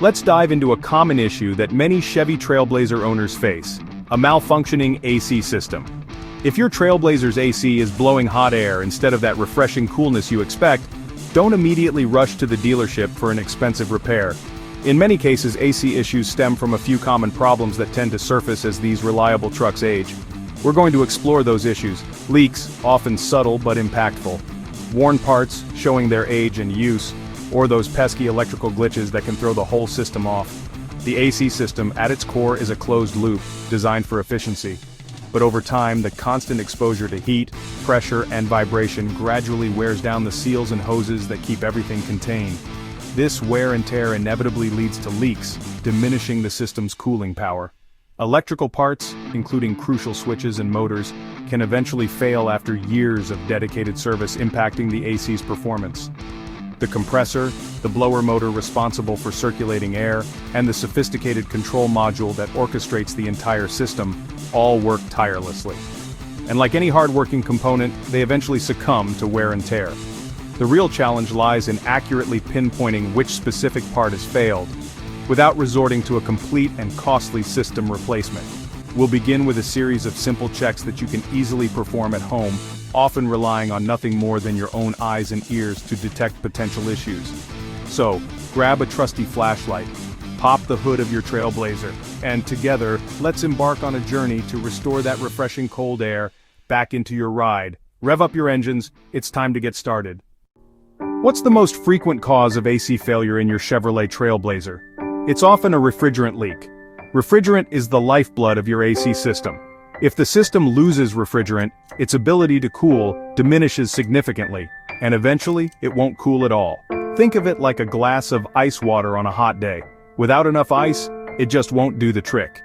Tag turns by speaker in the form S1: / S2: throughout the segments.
S1: let's dive into a common issue that many Chevy Trailblazer owners face: a malfunctioning AC system. If your Trailblazer's AC is blowing hot air instead of that refreshing coolness you expect, don't immediately rush to the dealership for an expensive repair. In many cases, AC issues stem from a few common problems that tend to surface as these reliable trucks age. We're going to explore those issues: leaks, often subtle but impactful; worn parts, showing their age and use; or those pesky electrical glitches that can throw the whole system off. The AC system, at its core, is a closed loop, designed for efficiency. But over time, the constant exposure to heat, pressure, and vibration gradually wears down the seals and hoses that keep everything contained. This wear and tear inevitably leads to leaks, diminishing the system's cooling power. Electrical parts, including crucial switches and motors, can eventually fail after years of dedicated service, impacting the AC's performance. The compressor, the blower motor responsible for circulating air, and the sophisticated control module that orchestrates the entire system all work tirelessly. And like any hard-working component, they eventually succumb to wear and tear. The real challenge lies in accurately pinpointing which specific part has failed, without resorting to a complete and costly system replacement. We'll begin with a series of simple checks that you can easily perform at home, often relying on nothing more than your own eyes and ears to detect potential issues. So, grab a trusty flashlight, pop the hood of your Trailblazer, and together, let's embark on a journey to restore that refreshing cold air back into your ride. Rev up your engines, it's time to get started. What's the most frequent cause of AC failure in your Chevrolet Trailblazer? It's often a refrigerant leak. Refrigerant is the lifeblood of your AC system. If the system loses refrigerant, its ability to cool diminishes significantly, and eventually, it won't cool at all. Think of it like a glass of ice water on a hot day. Without enough ice, it just won't do the trick.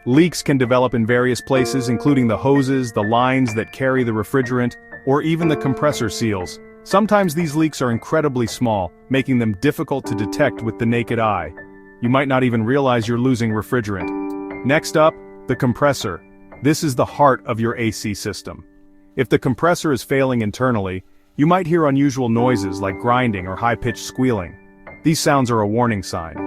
S1: Leaks can develop in various places, including the hoses, the lines that carry the refrigerant, or even the compressor seals. Sometimes these leaks are incredibly small, making them difficult to detect with the naked eye. You might not even realize you're losing refrigerant. Next up, the compressor. This is the heart of your AC system. If the compressor is failing internally, you might hear unusual noises like grinding or high-pitched squealing. These sounds are a warning sign.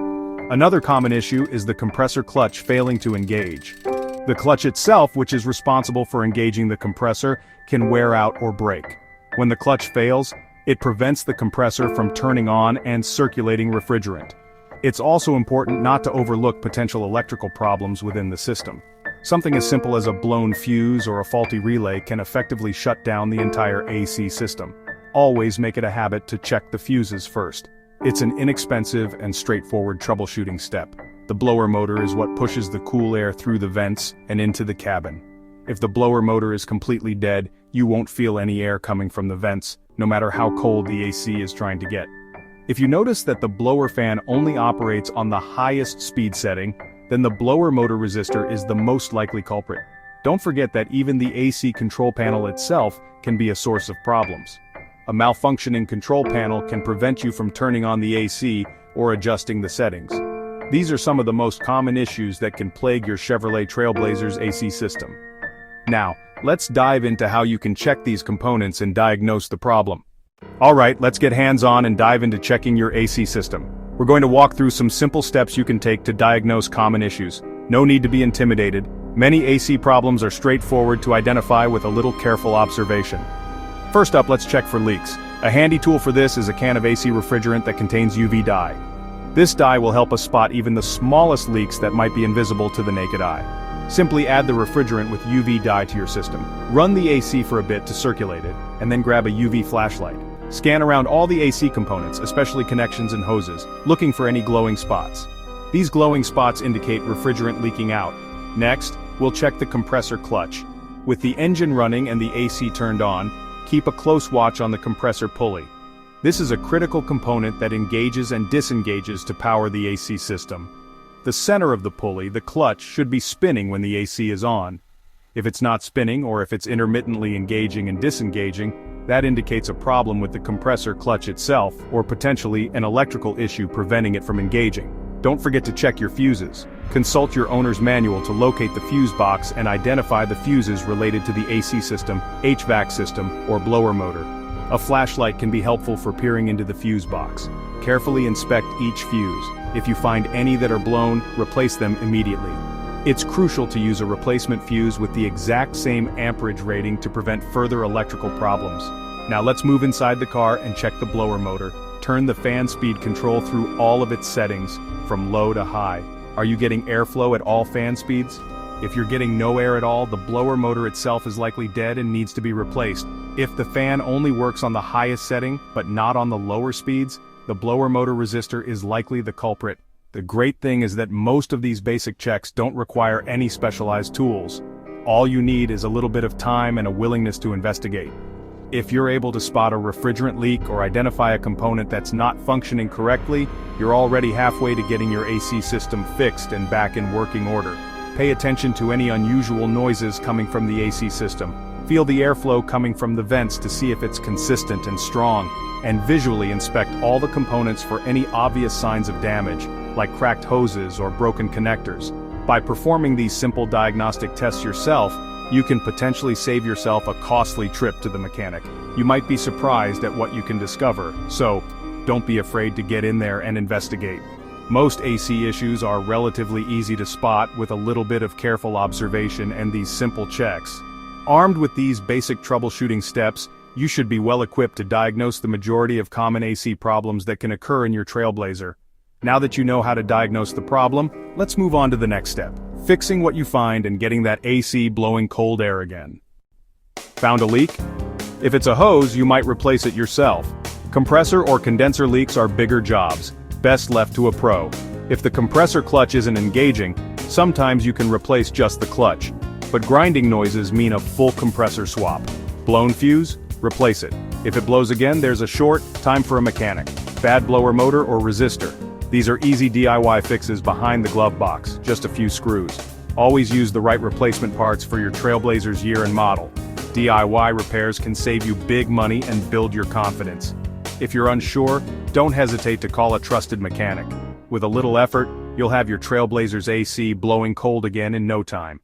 S1: Another common issue is the compressor clutch failing to engage. The clutch itself, which is responsible for engaging the compressor, can wear out or break. When the clutch fails, it prevents the compressor from turning on and circulating refrigerant. It's also important not to overlook potential electrical problems within the system. Something as simple as a blown fuse or a faulty relay can effectively shut down the entire AC system. Always make it a habit to check the fuses first. It's an inexpensive and straightforward troubleshooting step. The blower motor is what pushes the cool air through the vents and into the cabin. If the blower motor is completely dead, you won't feel any air coming from the vents, no matter how cold the AC is trying to get. If you notice that the blower fan only operates on the highest speed setting, then the blower motor resistor is the most likely culprit. Don't forget that even the AC control panel itself can be a source of problems. A malfunctioning control panel can prevent you from turning on the AC or adjusting the settings. These are some of the most common issues that can plague your Chevrolet Trailblazer's AC system. Now, let's dive into how you can check these components and diagnose the problem. Alright, let's get hands-on and dive into checking your AC system. We're going to walk through some simple steps you can take to diagnose common issues. No need to be intimidated. Many AC problems are straightforward to identify with a little careful observation. First up, let's check for leaks. A handy tool for this is a can of AC refrigerant that contains UV dye. This dye will help us spot even the smallest leaks that might be invisible to the naked eye. Simply add the refrigerant with UV dye to your system. Run the AC for a bit to circulate it, and then grab a UV flashlight. Scan around all the AC components, especially connections and hoses, looking for any glowing spots. These glowing spots indicate refrigerant leaking out. Next, we'll check the compressor clutch. With the engine running and the AC turned on, keep a close watch on the compressor pulley. This is a critical component that engages and disengages to power the AC system. The center of the pulley, the clutch, should be spinning when the AC is on. If it's not spinning, or if it's intermittently engaging and disengaging, that indicates a problem with the compressor clutch itself, or potentially an electrical issue preventing it from engaging. Don't forget to check your fuses. Consult your owner's manual to locate the fuse box and identify the fuses related to the AC system, HVAC system, or blower motor. A flashlight can be helpful for peering into the fuse box. Carefully inspect each fuse. If you find any that are blown, replace them immediately. It's crucial to use a replacement fuse with the exact same amperage rating to prevent further electrical problems. Now let's move inside the car and check the blower motor. Turn the fan speed control through all of its settings, from low to high. Are you getting airflow at all fan speeds? If you're getting no air at all, the blower motor itself is likely dead and needs to be replaced. If the fan only works on the highest setting, but not on the lower speeds, the blower motor resistor is likely the culprit. The great thing is that most of these basic checks don't require any specialized tools. All you need is a little bit of time and a willingness to investigate. If you're able to spot a refrigerant leak or identify a component that's not functioning correctly, you're already halfway to getting your AC system fixed and back in working order. Pay attention to any unusual noises coming from the AC system. Feel the airflow coming from the vents to see if it's consistent and strong, and visually inspect all the components for any obvious signs of damage, like cracked hoses or broken connectors. By performing these simple diagnostic tests yourself, you can potentially save yourself a costly trip to the mechanic. You might be surprised at what you can discover, so don't be afraid to get in there and investigate. Most AC issues are relatively easy to spot with a little bit of careful observation and these simple checks. Armed with these basic troubleshooting steps, you should be well equipped to diagnose the majority of common AC problems that can occur in your Trailblazer. Now that you know how to diagnose the problem, let's move on to the next step: fixing what you find and getting that AC blowing cold air again. Found a leak? If it's a hose, you might replace it yourself. Compressor or condenser leaks are bigger jobs, best left to a pro. If the compressor clutch isn't engaging, sometimes you can replace just the clutch. But grinding noises mean a full compressor swap. Blown fuse? Replace it. If it blows again, there's a short, time for a mechanic. Bad blower motor or resistor. These are easy DIY fixes behind the glove box, just a few screws. Always use the right replacement parts for your Trailblazer's year and model. DIY repairs can save you big money and build your confidence. If you're unsure, don't hesitate to call a trusted mechanic. With a little effort, you'll have your Trailblazer's AC blowing cold again in no time.